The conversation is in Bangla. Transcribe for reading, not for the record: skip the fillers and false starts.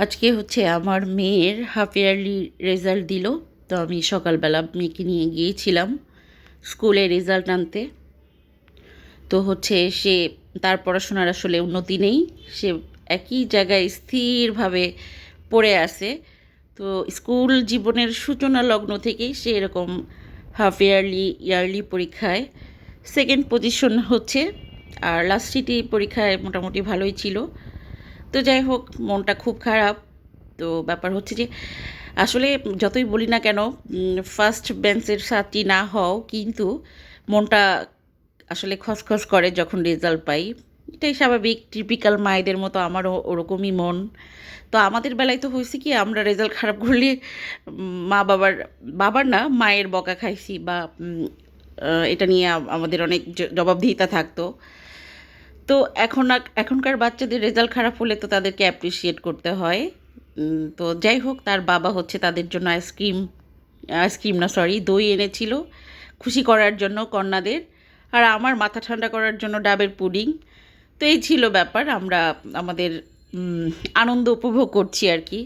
আজকে হচ্ছে আমার মেয়ের হাফ ইয়ারলি রেজাল্ট দিল। তো আমি সকালবেলা মেয়েকে নিয়ে গিয়েছিলাম স্কুলে রেজাল্ট আনতে। তো হচ্ছে সে তার পড়াশোনার আসলে উন্নতি নেই, সে একই জায়গায় স্থিরভাবে পড়ে আছে। তো স্কুল জীবনের সূচনা লগ্ন থেকেই সে এরকম হাফ ইয়ারলি ইয়ারলি পরীক্ষায় সেকেন্ড পজিশন হচ্ছে, আর লাস্ট সিটি পরীক্ষায় মোটামুটি ভালোই ছিল। তো যাই হোক, মনটা খুব খারাপ। তো ব্যাপার হচ্ছে যে আসলে যতই বলি না কেন, ফার্স্ট বেঞ্চের ছাত্রী না হও, কিন্তু মনটা আসলে খসখস করে যখন রেজাল্ট পাই। এটাই স্বাভাবিক, টিপিক্যাল মায়েদের মতো আমারও ওরকমই মন। তো আমাদের বেলায় তো হয়েছে কি, আমরা রেজাল্ট খারাপ করলে মা বাবার, বাবার না মায়ের বকা খাইছি, বা এটা নিয়ে আমাদের অনেক জবাবদিহিতা থাকতো। তো এখনকার বাচ্চাদের রেজাল্ট খারাপ হলে তো তাদেরকে অ্যাপ্রিসিয়েট করতে হয়। তো যাই হোক, তার বাবা হচ্ছে তাদের জন্য আইসক্রিম না সরি দই এনেছিল খুশি করার জন্য কন্যাদের, আর আমার মাথা ঠান্ডা করার জন্য ডাবের পুডিং। তো এই ছিল ব্যাপার, আমরা আমাদের আনন্দ উপভোগ করছি আর কি।